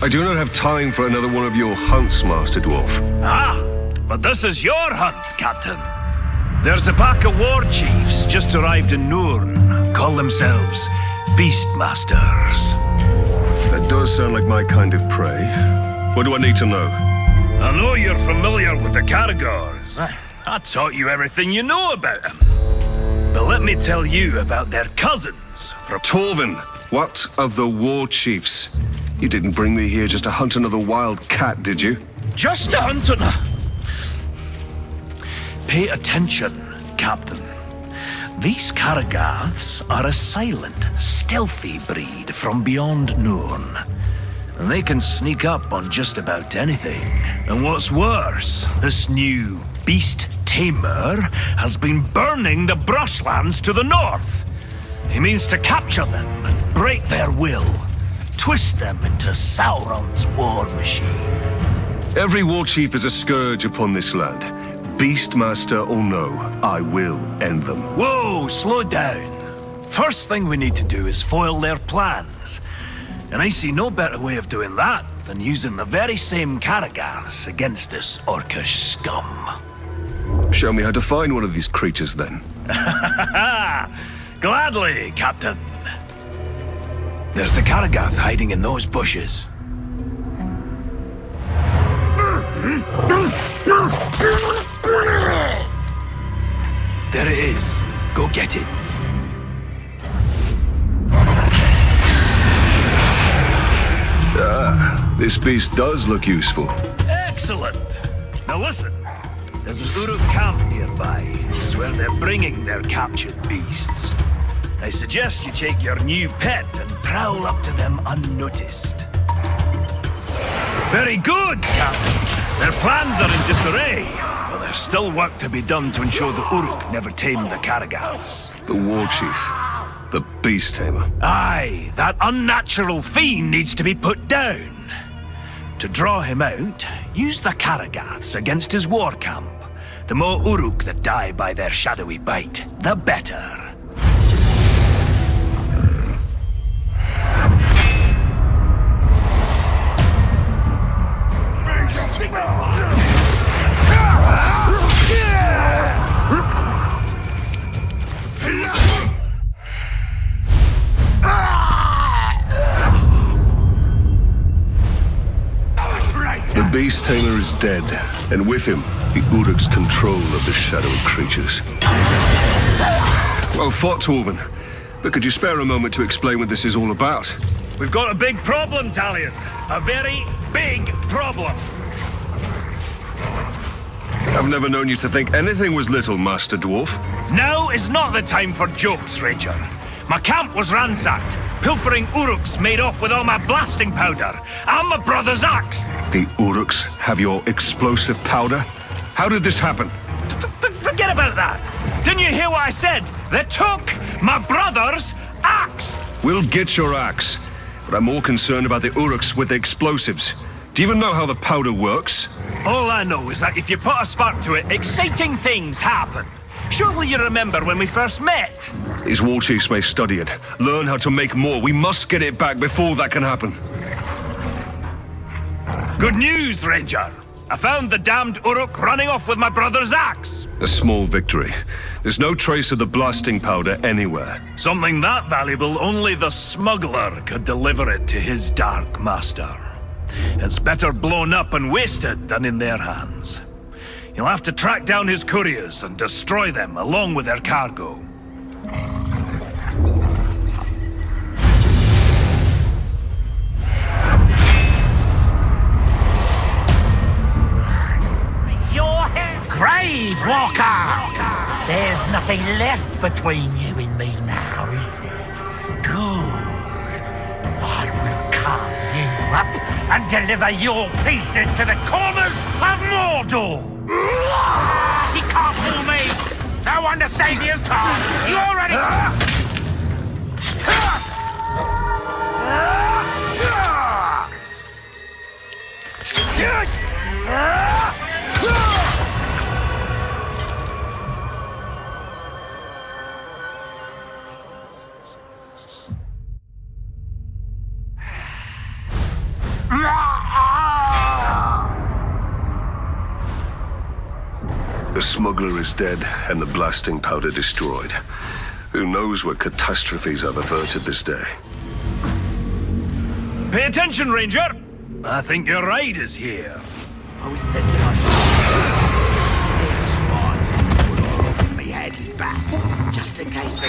I do not have time for another one of your hunts, Master Dwarf. Ah, but this is your hunt, Captain. There's a pack of war chiefs just arrived in Nurn. Call themselves Beastmasters. That does sound like my kind of prey. What do I need to know? I know you're familiar with the Caragors. I taught you everything you know about them. But let me tell you about their cousins from... Torvin, what of the war chiefs? You didn't bring me here just to hunt another wild cat, did you? Just to hunt an... Pay attention, Captain. These Caragors are a silent, stealthy breed from beyond Nurn. And they can sneak up on just about anything. And what's worse, this new beast tamer has been burning the brushlands to the north. He means to capture them and break their will, twist them into Sauron's war machine. Every war chief is a scourge upon this land. Beastmaster or no, I will end them. Whoa, slow down. First thing we need to do is foil their plans. And I see no better way of doing that than using the very same Caragors against this orcish scum. Show me how to find one of these creatures, then. Gladly, Captain. There's a Caragor hiding in those bushes. There it is. Go get it. Ah, this beast does look useful. Excellent. Now listen. There's an Uruk camp nearby. It's where they're bringing their captured beasts. I suggest you take your new pet and prowl up to them unnoticed. Very good, Captain. Their plans are in disarray, but there's still work to be done to ensure the Uruk never tame the Caragors. The war chief. The beast tamer. Aye, that unnatural fiend needs to be put down. To draw him out, use the Caragors against his war camp. The more Uruk that die by their shadowy bite, the better. The beast tamer is dead, and with him, the Uruk's control of the shadowy creatures. Well fought, Torvin. But could you spare a moment to explain what this is all about? We've got a big problem, Talion. A very big problem. I've never known you to think anything was little, Master Dwarf. Now is not the time for jokes, Ranger. My camp was ransacked. Pilfering Uruks made off with all my blasting powder and my brother's axe. The Uruks have your explosive powder? How did this happen? Forget about that. Didn't you hear what I said? They took my brother's axe. We'll get your axe, but I'm more concerned about the Uruks with the explosives. Do you even know how the powder works? All I know is that if you put a spark to it, exciting things happen. Surely you remember when we first met? These war chiefs may study it, learn how to make more. We must get it back before that can happen. Good news, Ranger. I found the damned Uruk running off with my brother's axe. A small victory. There's no trace of the blasting powder anywhere. Something that valuable, only the smuggler could deliver it to his dark master. It's better blown up and wasted than in their hands. You'll have to track down his couriers and destroy them along with their cargo. Grave Walker! There's nothing left between you and me now, is there? Good. I will carve you up and deliver your pieces to the corners of Mordor! He can't fool me! No one to save you, Tom! You already... The smuggler is dead and the blasting powder destroyed. Who knows what catastrophes I've averted this day. Pay attention, Ranger! I think your ride is here. I was thinking I should put all of my head back, just in case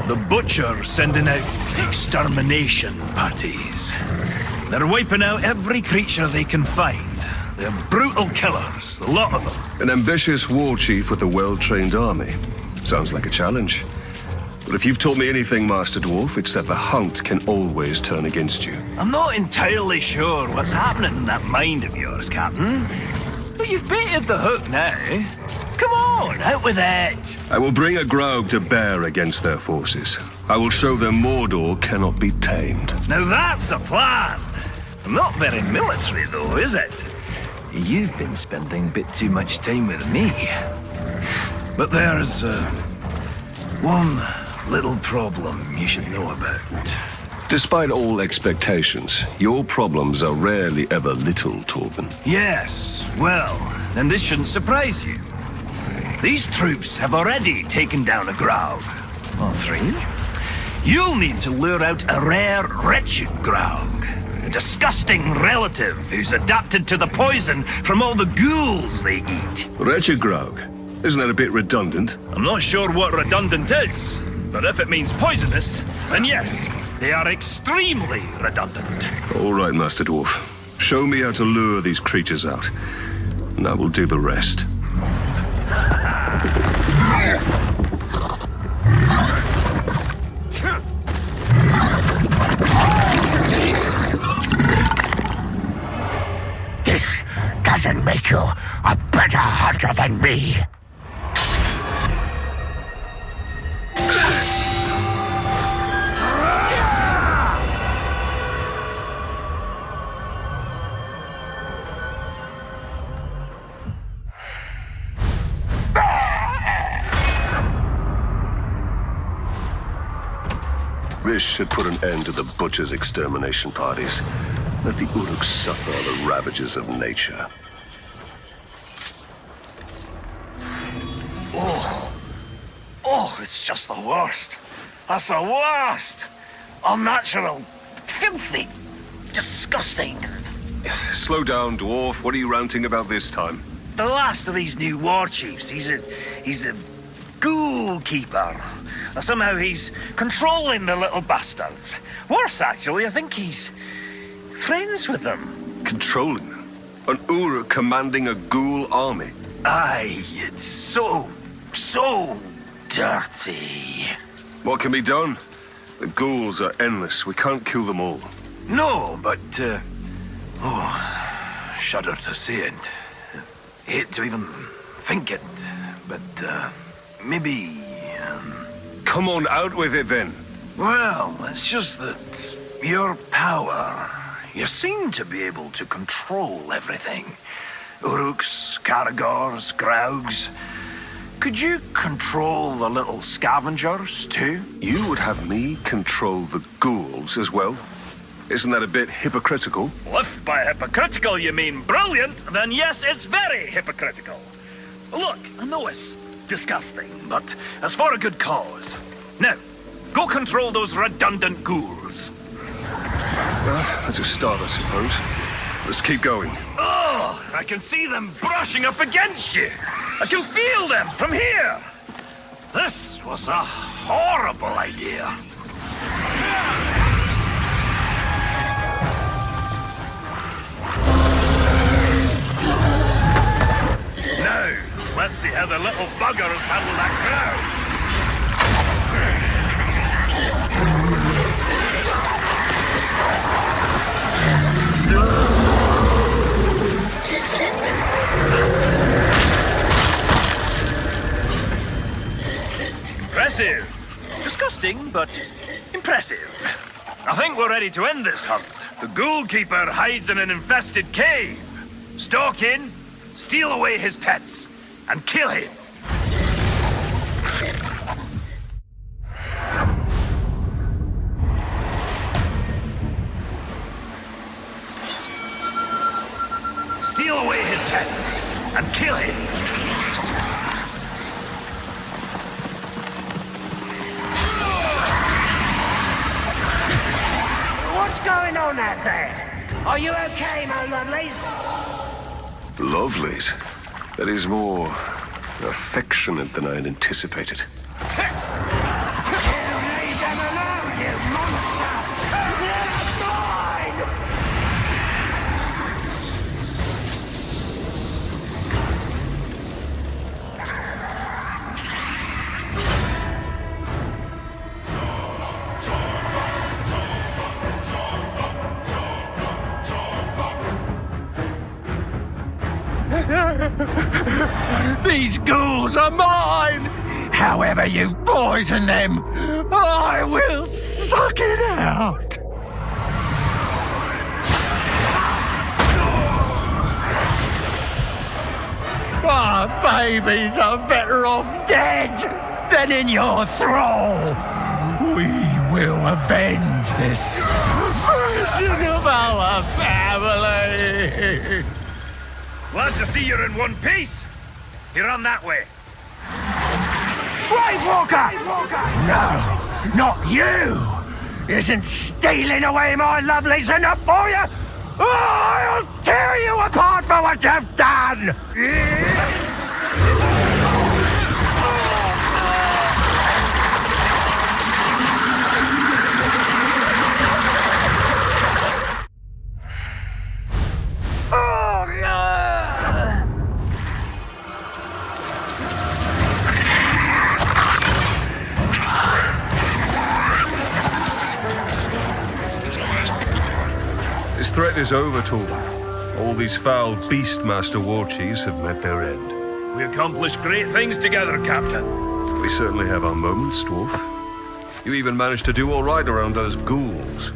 The Butcher sending out extermination parties. They're wiping out every creature they can find. They're brutal killers, a lot of them. An ambitious war chief with a well-trained army. Sounds like a challenge. But if you've taught me anything, Master Dwarf, it's that the hunt can always turn against you. I'm not entirely sure what's happening in that mind of yours, Captain. But you've baited the hook now. Come on, out with it! I will bring a Graug to bear against their forces. I will show them Mordor cannot be tamed. Now that's a plan! Not very military though, is it? You've been spending a bit too much time with me. But there's one little problem you should know about. Despite all expectations, your problems are rarely ever little, Torvin. Yes, well, and this shouldn't surprise you. These troops have already taken down a Graug. All three. You'll need to lure out a rare, wretched Graug. A disgusting relative who's adapted to the poison from all the ghouls they eat. Wretched Graug. Isn't that a bit redundant? I'm not sure what redundant is, but if it means poisonous, then yes, they are extremely redundant. All right, Master Dwarf. Show me how to lure these creatures out, and I will do the rest. This doesn't make you a better hunter than me. This should put an end to the Butcher's extermination parties. Let the Uruks suffer the ravages of nature. Oh, it's just the worst. That's the worst. Unnatural, filthy, disgusting. Slow down, Dwarf. What are you ranting about this time? The last of these new war chiefs, he's a ghoul keeper. Somehow he's controlling the little bastards. Worse, actually, I think he's friends with them. Controlling them? An Uruk commanding a ghoul army? Aye, it's so dirty. What can be done? The ghouls are endless. We can't kill them all. No, but, shudder to say it. Hate to even think it, but, maybe, Come on, out with it then. Well, it's just that your power, you seem to be able to control everything. Uruks, Caragors, Graugs. Could you control the little scavengers, too? You would have me control the ghouls as well? Isn't that a bit hypocritical? Well, if by hypocritical you mean brilliant, then yes, it's very hypocritical. Look, I know it's disgusting, but it's for a good cause. Now, go control those redundant ghouls. That's a start, I suppose. Let's keep going. Oh, I can see them brushing up against you. I can feel them from here. This was a horrible idea. Now, let's see how the little buggers handle that crowd. Impressive. Disgusting, but impressive. I think we're ready to end this hunt. The ghoul keeper hides in an infested cave. Stalk in, steal away his pets, and kill him. Steal away his pets, and kill him. What's going on out there? Are you okay, my lovelies? Lovelies? That is more affectionate than I had anticipated. You leave them alone, you monster! They're mine! These ghouls are mine! However you've poisoned them, I will suck it out! My babies are better off dead than in your thrall! We will avenge this virgin of our family! Glad to see you're in one piece. You're on that way. White Walker! No, not you! Isn't stealing away my lovelies enough for you? I'll tear you apart for what you've done! Oh, no! This threat is over, Tor. All these foul Beastmaster war chiefs have met their end. We accomplished great things together, Captain. We certainly have our moments, Dwarf. You even managed to do all right around those ghouls.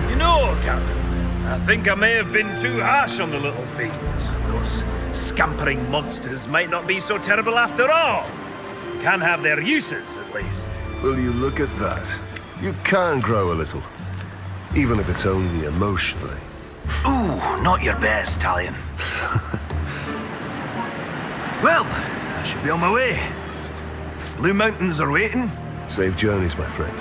You know, Captain, I think I may have been too harsh on the little fiends. Those scampering monsters might not be so terrible after all. Can have their uses, at least. Will you look at that? You can grow a little. Even if it's only emotionally. Ooh, not your best, Talion. Well, I should be on my way. Blue Mountains are waiting. Safe journeys, my friend.